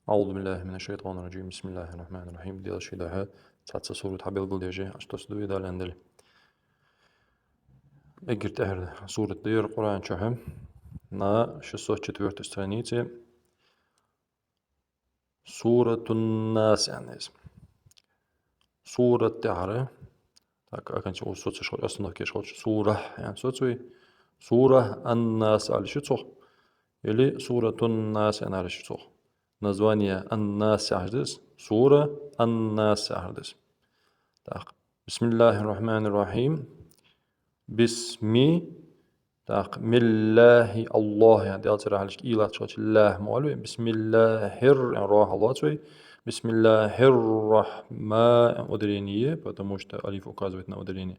أعوذ بالله من الشيطان الرجيم بسم الله الرحمن الرحيم ديال شيدها تاتsa سورة حبيل قلديجي أشتوس دوي دال أندل إجر تهر سورة دير قرآن شهم на 604 странице سورة الناس يعني سورة تهر так أكن شو صوت شو أصلا كيش خالص سورة يعني صوت سورة الناس على شو تصح или سورة الناس أنا على شو تصح название الناس عهدس سورة الناس عهدس так بسم الله الرحمن الرحيم بسم так ملله الله يعني ديال ترى عليك إله تشوت الله مولوي بسم الله يعني راح الله تشوي بسم الله الرحمن ударение потому что алиф указывает на ударение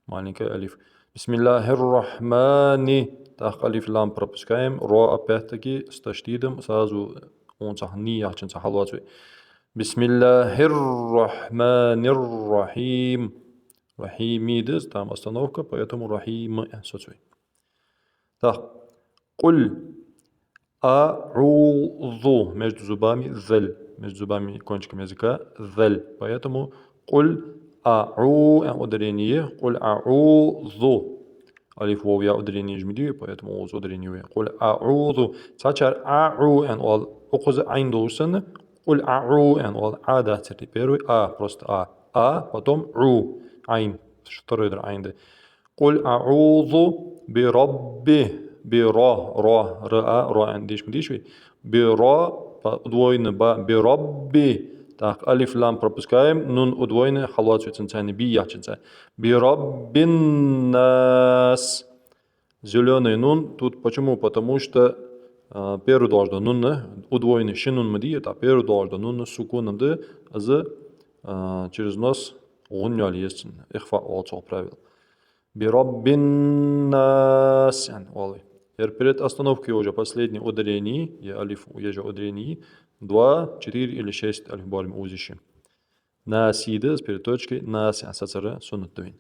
маленькое алиф بسم الله الرحمن так алиф лам пропускаем ро опять-таки с таштидом сразу он сахни яхчин сахалватвей بسم الله الرحمن الرحيم رحيم دز там остановка поэтому рахим сочвей так قل أعوذ между зубами ذل между зубами кончиком языка ذل поэтому قل ударение قل أعوذ алиф воу я ударение жмиди поэтому оз ударение قل أعوذ сачар ау он оқуз айн должен قل أعو он ада церти первый просто потом у айн второй айн قل أعوذ برب را عنديش مديشوي برا удвоенный برب так алиф лам пропускаем нун удвоенный халват ценцани би яхченца برب нас зеленый нун тут почему потому что первый должен нун удвоенный шинун мди а первый должен нун сукуном да через нос гуннял есть ихфа also правил برب الناس يعني والله перед остановкой уже последний ударение я алиф уже ударение 2, 4 или 6 алиф болим узище насиды с перед точкой нас сацара суннат дуин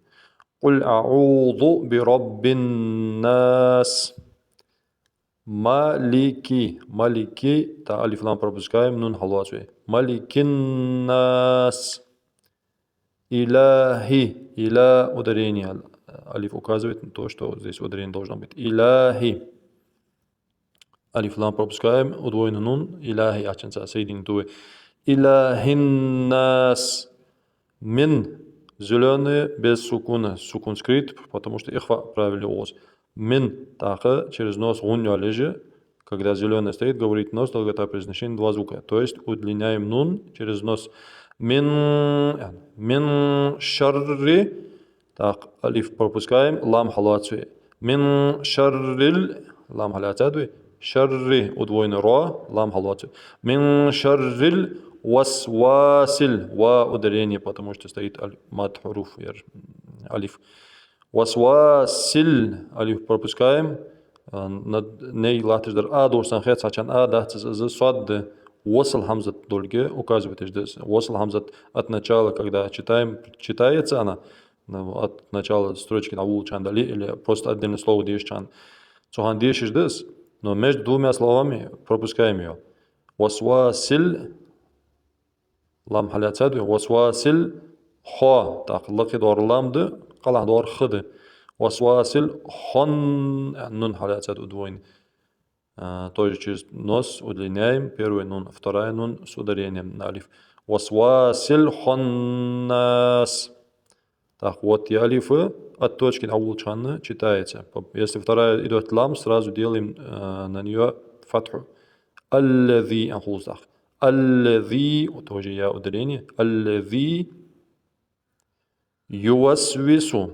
قل أعوذ برب الناس مالكي تا алиф лам пропускаем нун халватвей مالك الناس إله ударение алиф указывает на то, что здесь ударение должно быть. Илахи. Алиф лам пропускаем, удвоенный нун. Илахи, аченца, соединен туе. Илахин нас. Мин. Зеленый без сукуна. Сукун скрыт, потому что ихва правильный оз. Мин. Таха, через нос гунья лежи. Когда зеленый стоит, говорит нос, долгота произношения два звука. То есть удлиняем нун через нос. Мин шарри. Так, алиф пропускаем, лам халатсуй. Мин шаррил, лам халатсуй. Шарри удвоенный ро, лам халатсуй. Мин шаррил васвасил, ва ударение, потому что стоит мад хуруф, алиф. Васвасил, алиф пропускаем. Ней латыждар должен хет, сачан дахтыз сад. Wasl хамзат долге указывает, что wasl хамзат от начала, когда читается она, от начала строчки на улчандали или просто отдельное слово дешчан. Сохан дешиш дес, но между двумя словами пропускаем ее. Waswasil лам халятсаду, waswasil ха, так лаки дор ламды, калах дор хды. Waswasil хон нун халятсаду удвоен. Тоже через нос удлиняем, первый нун, вторая нун с ударением на алиф. Waswasil хоннас. Так, вот и алифы от точки на улчаны читается. Если вторая идет лам, сразу делаем на нее фатху. Аллави анхузах. Аллави, тоже я ударение. Аллави ювасвису.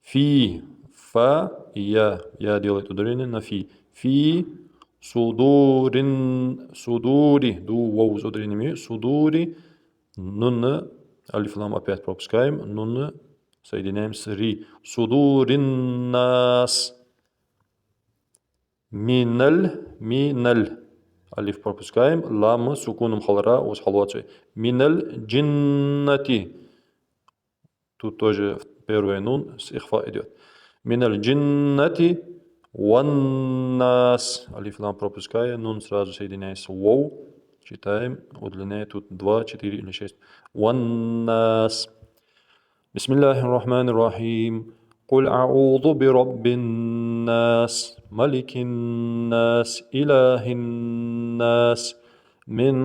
Фи. Фа. Я делает ударение на фи. Фи. Судури. Ду воу с ударениями. Судури. Нунна. Алиф лам опять пропускаем, нун соединяем с ри. Судурин нас. Миналь. Алиф пропускаем, лам сукуном халара уз халвацей. Миналь джиннати. Тут тоже первый нун с ихфа идет. Миналь джиннати والناس. Алиф лам пропуская, нун сразу соединяется воу. Читаем, удлиняя тут 2, 4 или 6. والناس. بسم الله الرحمن الرحيم. قل أعوذ برب الناس ملك الناس إله الناس من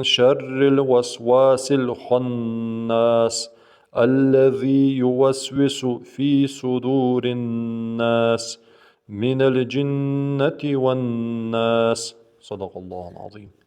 شر الوسواس الخناس الذي يوسوس في صدور الناس من الجنة والناس. صدق الله العظيم.